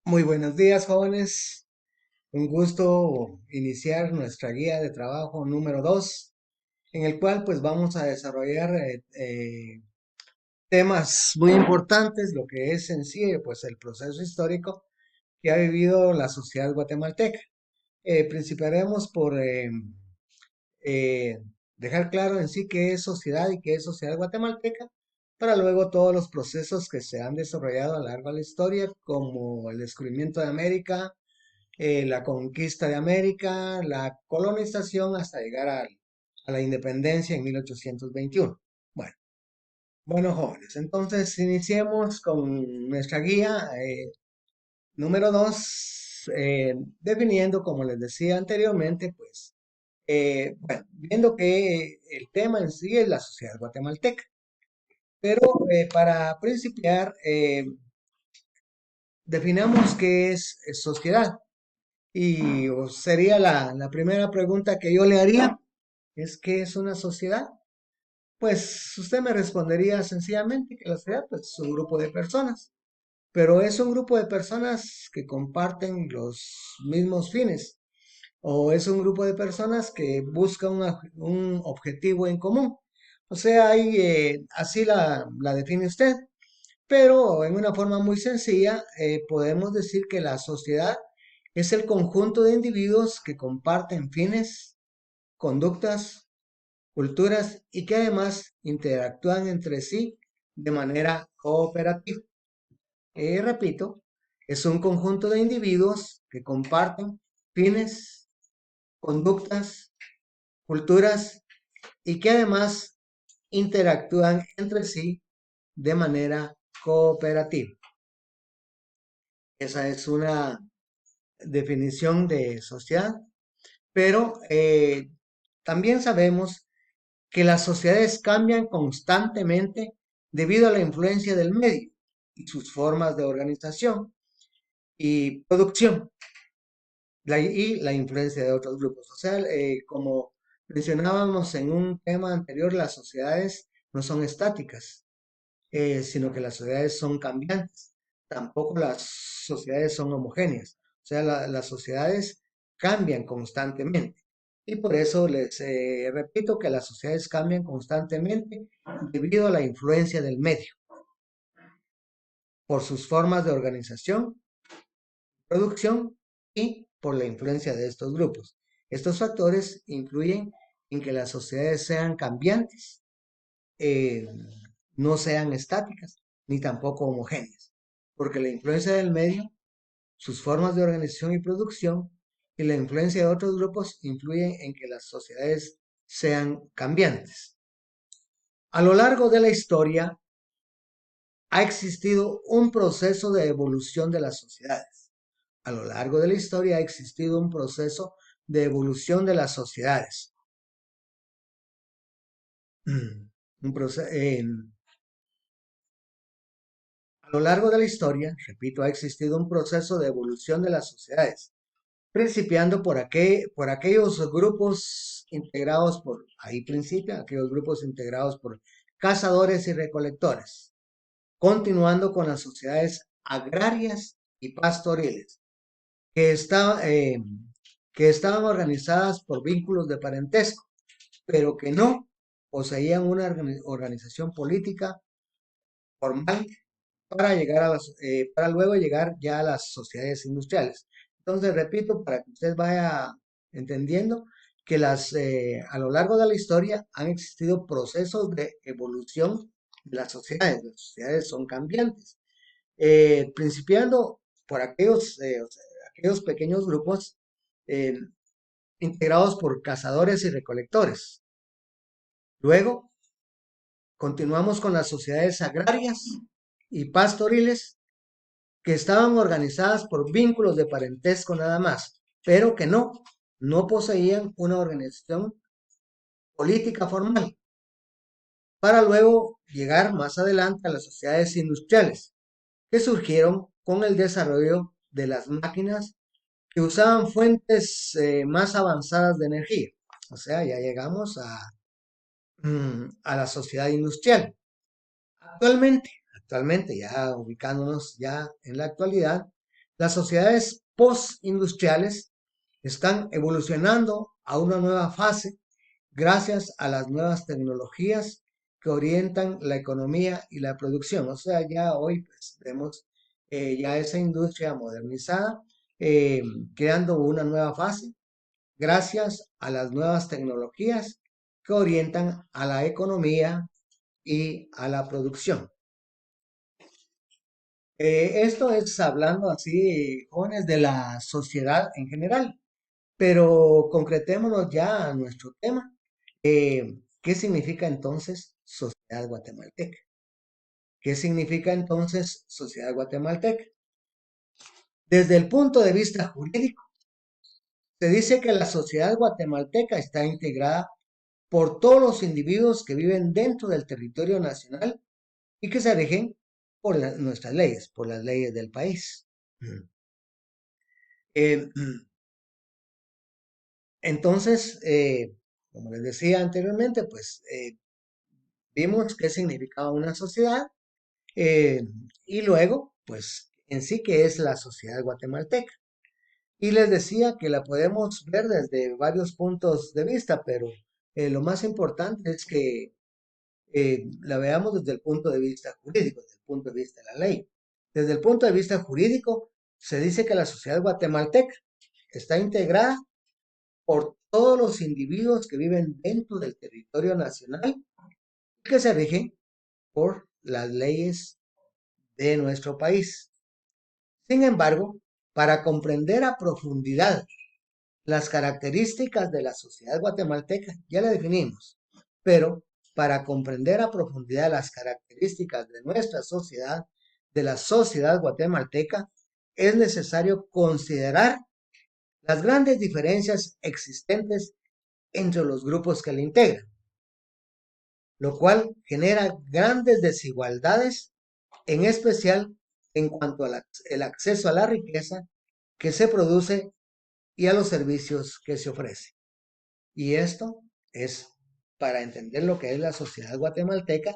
Muy buenos días, jóvenes. Un gusto iniciar nuestra guía de trabajo número 2, en el cual pues vamos a desarrollar temas muy importantes, lo que es en sí pues el proceso histórico que ha vivido la sociedad guatemalteca. Principiaremos por eh, dejar claro en sí qué es sociedad y qué es sociedad guatemalteca, para luego todos los procesos que se han desarrollado a lo largo de la historia, como el descubrimiento de América, la conquista de América, la colonización hasta llegar a la independencia en 1821. Bueno, bueno, jóvenes, entonces iniciemos con nuestra guía número 2, definiendo, como les decía anteriormente, pues, bueno, viendo que el tema en sí es la sociedad guatemalteca, pero para principiar, definamos qué es sociedad. Y sería la primera pregunta que yo le haría, es ¿qué es una sociedad? Pues usted me respondería sencillamente que la sociedad pues, es un grupo de personas, pero es un grupo de personas que comparten los mismos fines, o es un grupo de personas que buscan un objetivo en común. O sea, ahí, así la define usted, pero en una forma muy sencilla podemos decir que la sociedad es el conjunto de individuos que comparten fines, conductas, culturas y que además interactúan entre sí de manera cooperativa. Repito, es un conjunto de individuos que comparten fines, conductas, culturas y que además interactúan entre sí de manera cooperativa. Esa es una definición de sociedad, pero también sabemos que las sociedades cambian constantemente debido a la influencia del medio y sus formas de organización y producción y la influencia de otros grupos. O sea, como mencionábamos en un tema anterior, las sociedades no son estáticas, sino que las sociedades son cambiantes. Tampoco las sociedades son homogéneas. O sea, las sociedades cambian constantemente. Y por eso les repito que las sociedades cambian constantemente debido a la influencia del medio, por sus formas de organización, producción y por la influencia de estos grupos. Estos factores influyen en que las sociedades sean cambiantes, eh, no sean estáticas ni tampoco homogéneas, porque la influencia del medio, sus formas de organización y producción y la influencia de otros grupos influyen en que las sociedades sean cambiantes. A lo largo de la historia ha existido un proceso de evolución de las sociedades. A lo largo de la historia ha existido un proceso de evolución de las sociedades. Un proceso, a lo largo de la historia, repito, ha existido un proceso de evolución de las sociedades, principiando por aquellos grupos integrados por, ahí principian aquellos grupos integrados por cazadores y recolectores, continuando con las sociedades agrarias y pastoriles, que, que estaban organizadas por vínculos de parentesco, pero que no poseían una organización política formal para llegar para luego llegar ya a las sociedades industriales. Entonces, repito, para que usted vaya entendiendo que a lo largo de la historia han existido procesos de evolución de las sociedades son cambiantes, principiando por o sea, aquellos pequeños grupos eh, integrados por cazadores y recolectores. Luego, continuamos con las sociedades agrarias y pastoriles que estaban organizadas por vínculos de parentesco nada más, pero que no poseían una organización política formal, para luego llegar más adelante a las sociedades industriales, que surgieron con el desarrollo de las máquinas que usaban fuentes más avanzadas de energía. O sea, ya llegamos a la sociedad industrial. Actualmente, ya ubicándonos ya en la actualidad, Las sociedades postindustriales están evolucionando a una nueva fase gracias a las nuevas tecnologías que orientan la economía y la producción. O sea, ya hoy pues, vemos ya esa industria modernizada eh, creando una nueva fase gracias a las nuevas tecnologías que orientan a la economía y a la producción. Esto es hablando así, jóvenes, de la sociedad en general, pero concretémonos ya a nuestro tema. ¿Qué significa entonces sociedad guatemalteca? ¿Qué significa entonces sociedad guatemalteca? Desde el punto de vista jurídico, se dice que la sociedad guatemalteca está integrada por todos los individuos que viven dentro del territorio nacional y que se rigen por nuestras leyes, por las leyes del país. Eh, entonces, como les decía anteriormente, pues vimos qué significaba una sociedad eh, y luego, pues en sí que es la sociedad guatemalteca. Y les decía que la podemos ver desde varios puntos de vista, pero lo más importante es que la veamos desde el punto de vista jurídico, desde el punto de vista de la ley. Desde el punto de vista jurídico, se dice que la sociedad guatemalteca está integrada por todos los individuos que viven dentro del territorio nacional y que se rigen por las leyes de nuestro país. Sin embargo, para comprender a profundidad las características de la sociedad guatemalteca, ya la definimos, pero para comprender a profundidad las características de nuestra sociedad, de la sociedad guatemalteca, es necesario considerar las grandes diferencias existentes entre los grupos que la integran, lo cual genera grandes desigualdades, en especial en cuanto al acceso a la riqueza que se produce y a los servicios que se ofrecen. Y esto es para entender lo que es la sociedad guatemalteca.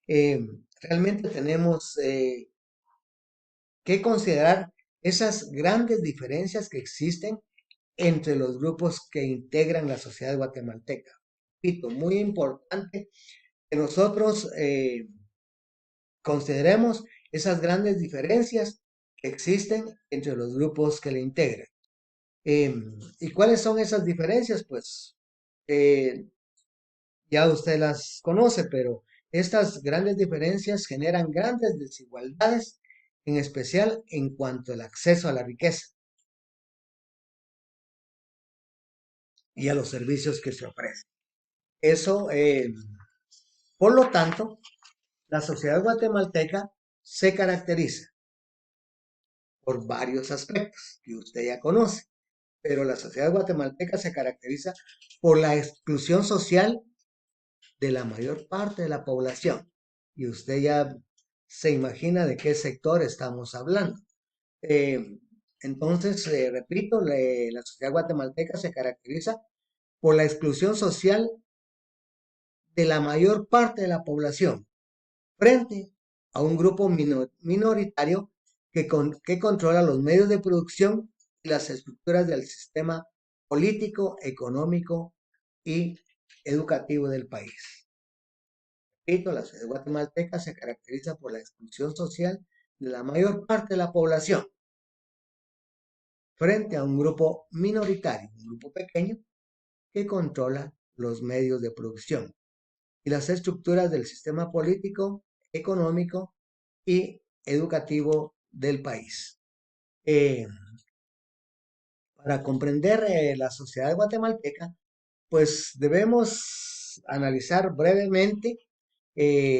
eh, Realmente tenemos que considerar esas grandes diferencias que existen entre los grupos que integran la sociedad guatemalteca. Repito, muy importante que nosotros consideremos esas grandes diferencias que existen entre los grupos que la integran. ¿Y cuáles son esas diferencias? Pues eh, ya usted las conoce, pero estas grandes diferencias generan grandes desigualdades, en especial en cuanto al acceso a la riqueza y a los servicios que se ofrecen. Eso, por lo tanto, la sociedad guatemalteca se caracteriza por varios aspectos que usted ya conoce, pero la sociedad guatemalteca se caracteriza por la exclusión social de la mayor parte de la población. Y usted ya se imagina de qué sector estamos hablando. Eh, entonces, repito, la sociedad guatemalteca se caracteriza por la exclusión social de la mayor parte de la población frente a un grupo minoritario que controla los medios de producción y las estructuras del sistema político, económico y educativo del país. Repito, la sociedad guatemalteca se caracteriza por la exclusión social de la mayor parte de la población frente a un grupo minoritario, un grupo pequeño, que controla los medios de producción y las estructuras del sistema político, económico y educativo del país. Eh, para comprender la sociedad guatemalteca, pues debemos analizar brevemente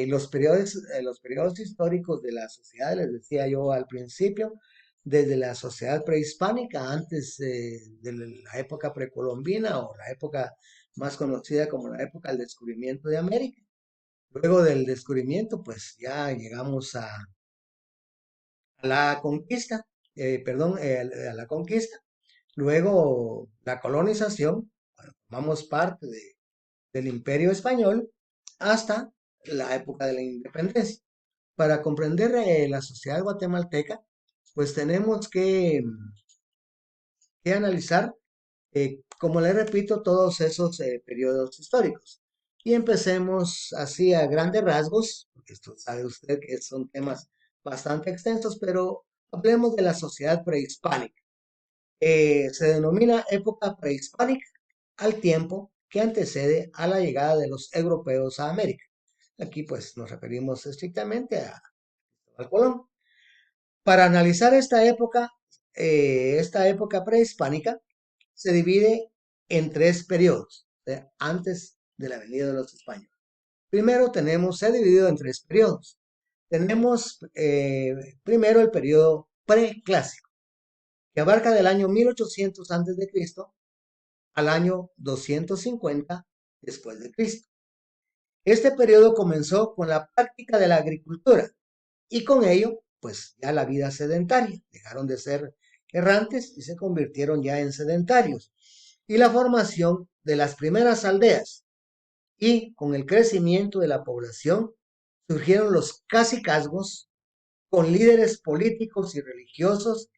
los periodos históricos de la sociedad, les decía yo al principio, desde la sociedad prehispánica, antes de la época precolombina o la época más conocida como la época del descubrimiento de América. Luego del descubrimiento, pues ya llegamos a la conquista, perdón, a la conquista. Luego la colonización, bueno, formamos parte del Imperio Español hasta la época de la independencia. Para comprender la sociedad guatemalteca, pues tenemos que analizar, como le repito, todos esos periodos históricos. Y empecemos así a grandes rasgos, porque esto sabe usted que son temas bastante extensos, pero hablemos de la sociedad prehispánica. Se denomina época prehispánica al tiempo que antecede a la llegada de los europeos a América. Aquí pues nos referimos estrictamente a Cristóbal Colón. Para analizar esta época prehispánica, se divide en tres periodos, antes de la venida de los españoles. Primero se ha dividido en tres periodos. Tenemos primero el periodo preclásico, que abarca del año 1800 antes de Cristo al año 250 después de Cristo. Este periodo comenzó con la práctica de la agricultura y con ello, pues ya la vida sedentaria. Dejaron de ser errantes y se convirtieron ya en sedentarios. Y la formación de las primeras aldeas. Y con el crecimiento de la población surgieron los cacicazgos con líderes políticos y religiosos.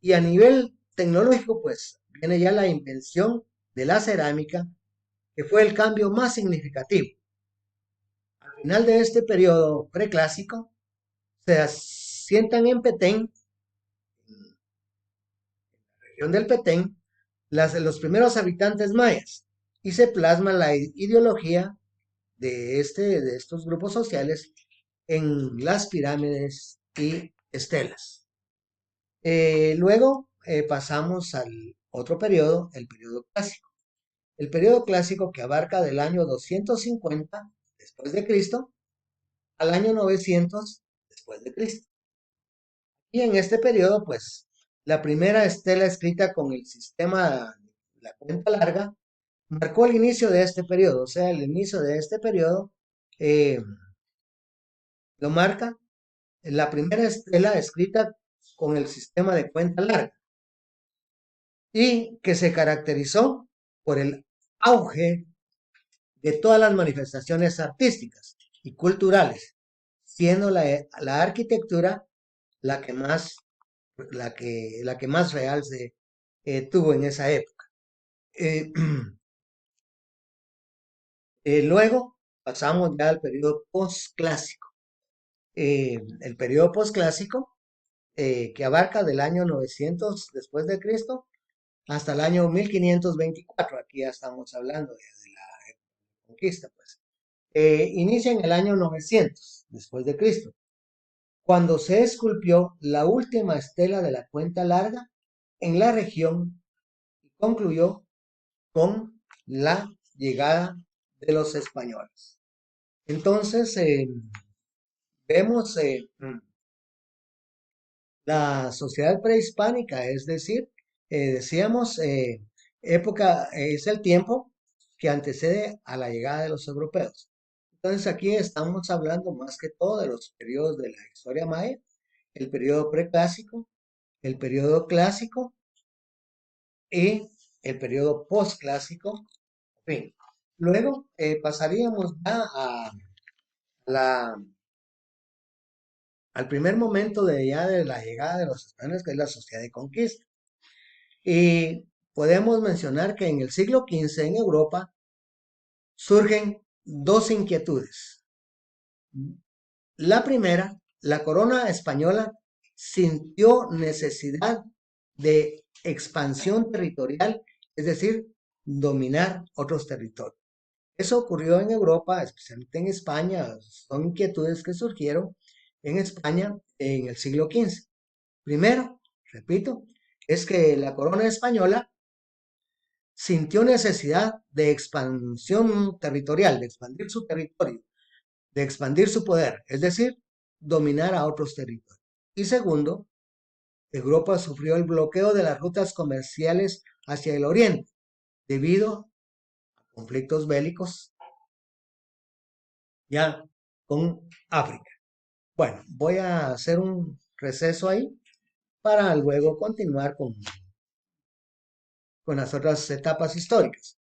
Y a nivel tecnológico, pues viene ya la invención de la cerámica, que fue el cambio más significativo. Al final de este periodo preclásico, se asientan en Petén, región del Petén, los primeros habitantes mayas y se plasma la ideología de estos grupos sociales en las pirámides y estelas. Luego pasamos al otro periodo, el periodo clásico. El periodo clásico que abarca del año 250 después de Cristo al año 900 después de Cristo. Y en este periodo, pues, la primera estela escrita con el sistema de la cuenta larga marcó el inicio de este periodo, o sea, el inicio de este periodo eh, lo marca la primera estela escrita con el sistema de cuenta larga y que se caracterizó por el auge de todas las manifestaciones artísticas y culturales, siendo la arquitectura la que más, la que más realce tuvo en esa época. Eh, luego pasamos ya al periodo posclásico. El periodo posclásico, que abarca del año 900 después de Cristo hasta el año 1524. Aquí ya estamos hablando de la conquista, pues. Inicia en el año 900 después de Cristo, cuando se esculpió la última estela de la cuenta larga en la región y concluyó con la llegada de los españoles. Entonces, vemos la sociedad prehispánica, es decir, decíamos, época, es el tiempo que antecede a la llegada de los europeos. Entonces aquí estamos hablando más que todo de los periodos de la historia maya, el periodo preclásico, el periodo clásico y el periodo postclásico. En fin. Luego pasaríamos ya la, al primer momento de ya de la llegada de los españoles, que es la sociedad de conquista. Y podemos mencionar que en el siglo XV en Europa surgen dos inquietudes. La primera, la corona española sintió necesidad de expansión territorial, es decir, dominar otros territorios. Eso ocurrió en Europa, especialmente en España. Son inquietudes que surgieron en España en el siglo XV. Primero, repito, es que la corona española sintió necesidad de expansión territorial, de expandir su territorio, de expandir su poder, es decir, dominar a otros territorios. Y segundo, Europa sufrió el bloqueo de las rutas comerciales hacia el oriente debido a conflictos bélicos ya con África. Bueno, voy a hacer un receso ahí para luego continuar con las otras etapas históricas.